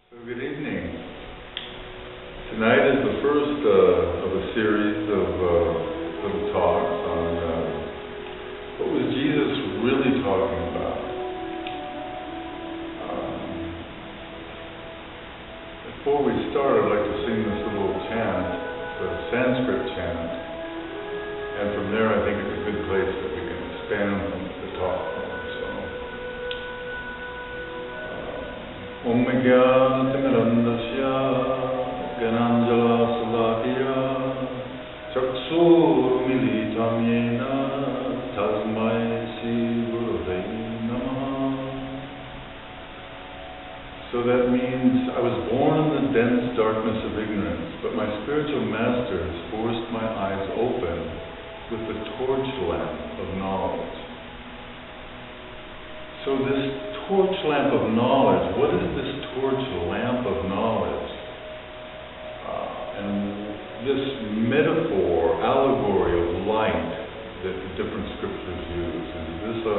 Good evening. Tonight is the first of a series of little talks on what was Jesus really talking about. Before we start, I'd like to sing this little chant, the Sanskrit chant, and from there I think it's a good place that we can expand from the talk. Om Jnana-timirandasya Gananjala-salakaya Chakshur-militam yena Tasmai Sri-Gurave Namaha. So that means I was born in the dense darkness of ignorance, but my spiritual masters forced my eyes open with the torch lamp of knowledge. So this torch lamp of knowledge, what is this torch lamp of knowledge? And this metaphor, allegory of light that the different scriptures use, is this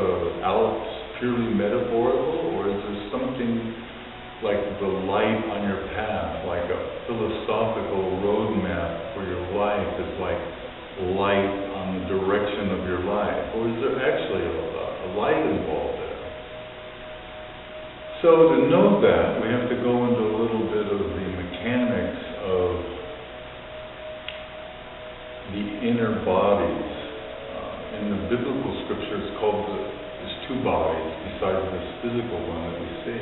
purely metaphorical, or is there something like the light on your path, like a philosophical roadmap for your life is like light on the direction of your life? Or is there actually a light involved there? So to know that, we have to go into a little bit of the mechanics of the inner bodies. In the biblical scripture, it's called there's two bodies besides this physical one that we see.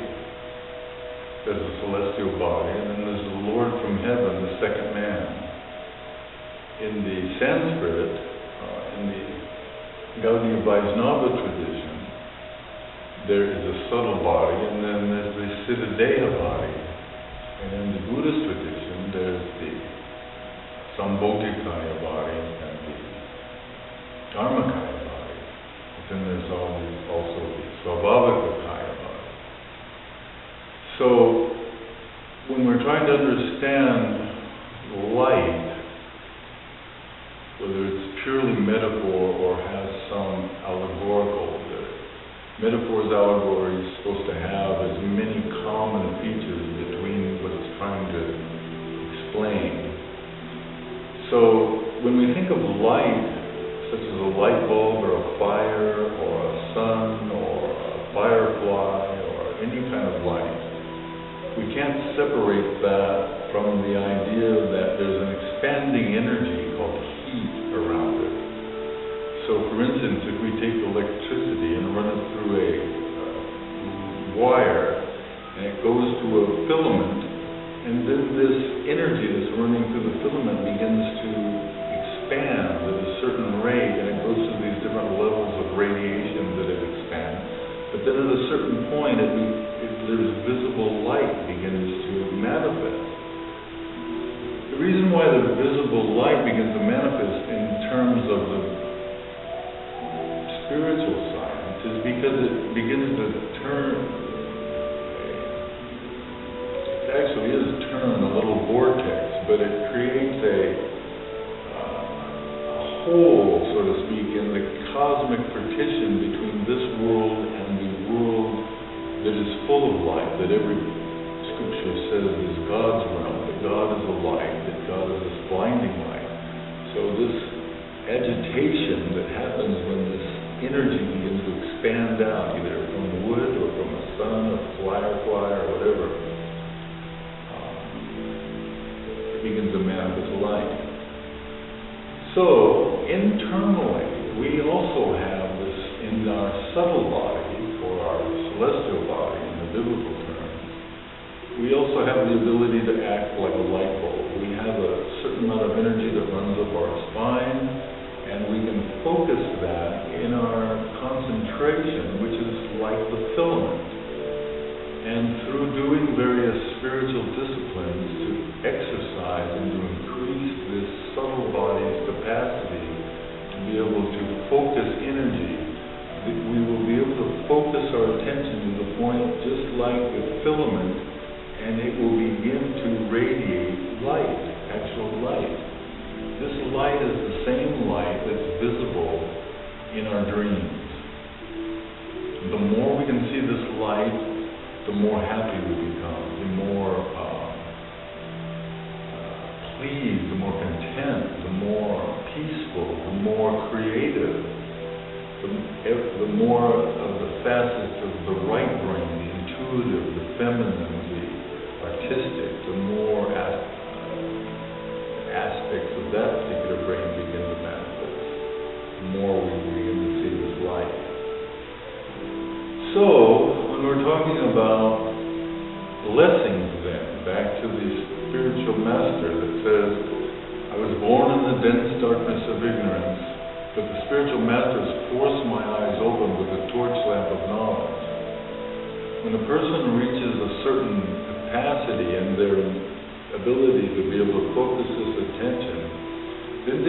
There's a celestial body, and then there's the Lord from heaven, the second man. In the Sanskrit, in the Gaudiya Vaishnava tradition, there is a subtle body, and then there's the Siddhadeha body. And in the Buddhist tradition, there's the Sambhogakaya body and the Dharmakaya body. But then there's also the Svabhavakaya body. So, when we're trying to understand light, whether it's purely metaphor or has some allegorical, metaphors, allegories, supposed to have as many common features between what it's trying to explain. So when we think of light, such as a light bulb or a fire or a sun or a firefly or any kind of light, we can't separate that from the idea that there's an expanding energy called heat around it. So, for instance, if we take electricity and run it through a wire, and it goes to a filament, and then this energy that's running through the filament begins to expand at a certain rate, and it goes through these different levels of radiation that it expands. But then at a certain point, there's visible light begins to manifest. The reason why the visible light begins to manifest in terms of the spiritual science is because it begins to turn, it actually is turn a little vortex, but it creates a hole, so to speak, in the cosmic partition between this world and the world that is full of light, that every scripture says is God's realm, that God is a light, that God is this blinding light. So this agitation that happens when this energy begins to expand out, either from wood or from a sun or firefly or whatever, it begins to manifest light. So, internally, we also have this in our subtle body, or our celestial body in the biblical terms. We also have the ability to act like a light bulb. We have a certain amount of energy that runs up our spine, and we can focus that in our concentration, which is like the filament. And through doing various spiritual disciplines to exercise and to increase this subtle body's capacity to be able to focus energy, we will be able to focus our attention to the point just like the filament, and it will begin to radiate light, actual light. This light is the same light that's visible in our dreams. The more we can see this light, the more happy we become, the more creative, the more of the facets of the right brain, the intuitive, the feminine, the artistic, the more aspects of that particular brain begin to manifest, the more we begin to see this light. So, when we're talking about blessings then, back to the spiritual master that says, I was born in the dense darkness of ignorance, but the spiritual master has forced my eyes open with the torch lamp of knowledge. When a person reaches a certain capacity in their ability to be able to focus this attention, then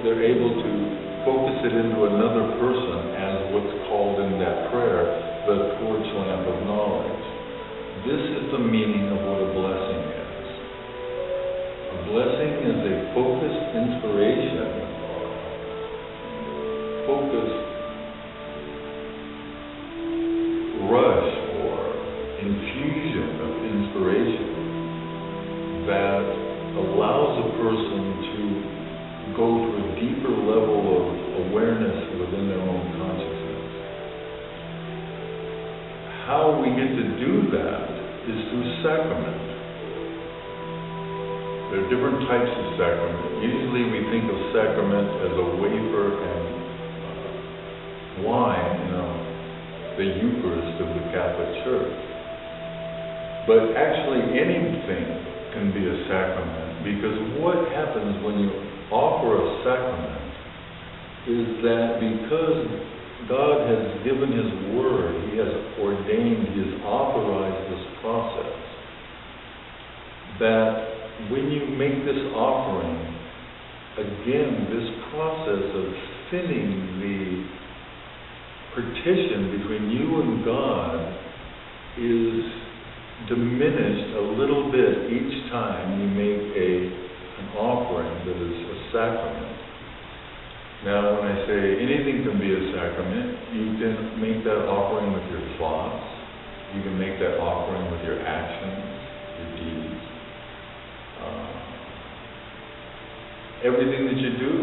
they're able to focus it into another person as what's called in that prayer, the torch lamp of knowledge. This is the meaning of what a blessing is. A blessing is a focused inspiration, focused rush or infusion of inspiration that allows a person to go to a deeper level of awareness within their own consciousness. How we get to do that is through sacrament. There are different types of sacrament. Usually we think of sacrament as a wafer and wine, the Eucharist of the Catholic Church. But actually anything can be a sacrament, because what happens when you offer a sacrament is that because God has given His Word, He has ordained, He has authorized this process, that when you make this offering, again, this process of thinning the partition between you and God is diminished a little bit each time you make an offering that is a sacrament. Now, when I say anything can be a sacrament, you can make that offering with your thoughts, you can make that offering with your actions, your deeds. Everything that you do,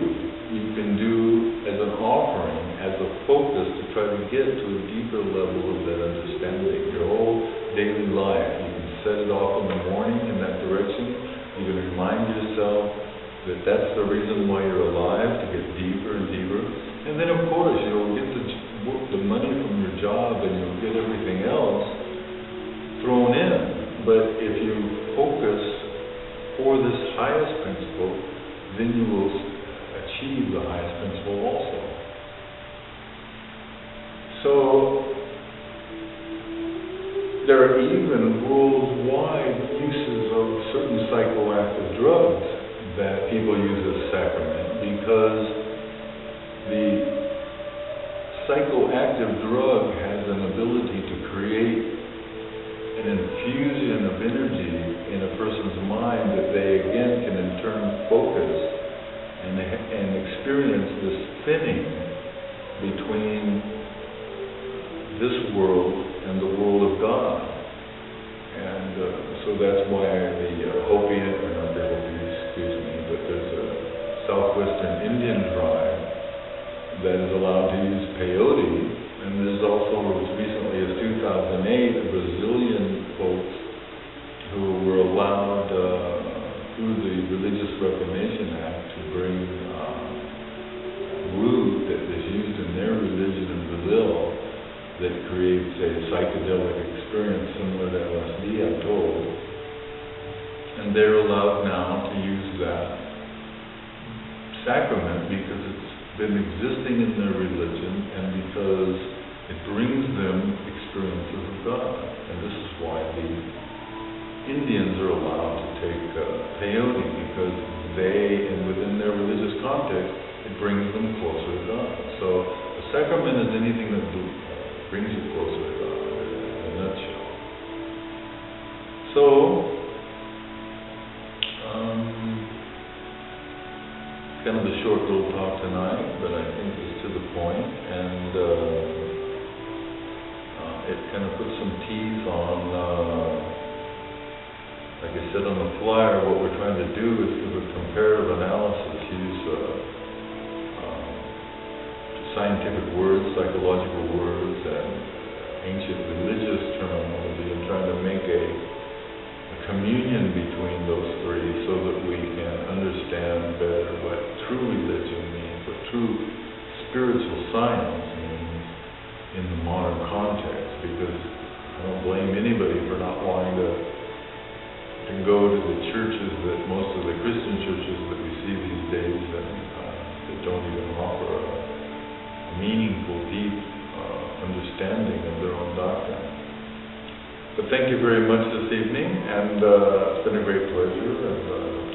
you can do as an offering, as a focus to try to get to a deeper level of that understanding. Your whole daily life, you can set it off in the morning in that direction. You can remind yourself that that's the reason why you're alive, to get deeper and deeper. And then, of course, you'll get the money from your job and you'll get everything else thrown in. But if you focus for this highest principle, then you will achieve the highest principle also. So, there are even worldwide uses of certain psychoactive drugs that people use as sacrament, because the psychoactive drug has an ability to create an infusion of energy in a person's mind that they again can in turn focus and experience this thinning between this world and the world of God. And so that's why the Hopi, or not the Hopi, excuse me, but there's a southwestern Indian tribe that is allowed to use peyote, and there's also, as recently as 2008, Brazilian folks who were allowed through the Religious Reformation Act to bring root that is used in their religion in Brazil that creates a psychedelic experience similar to LSD, I'm told. And they're allowed now to use that sacrament because it's been existing in their religion and because it brings them experiences of God. And this is why the Indians are allowed to take peyote, because they, and within their religious context, it brings them closer to God. So a sacrament is anything that brings you closer to God, in a nutshell. So, kind of a short little talk tonight, but I think it's to the point, and it kind of puts some teeth on, like I said on the flyer, what we're trying to do is give a comparative analysis, use scientific words, psychological words, and ancient religious terminology, and trying to make a communion between those three so that we can understand better what true religion means, what true spiritual science means in the modern context, because I don't blame anybody for not wanting to go to the churches that most of the Christian churches that we see these days that don't even offer a meaningful, deep understanding of their own doctrine. But thank you very much this evening, and it's been a great pleasure, and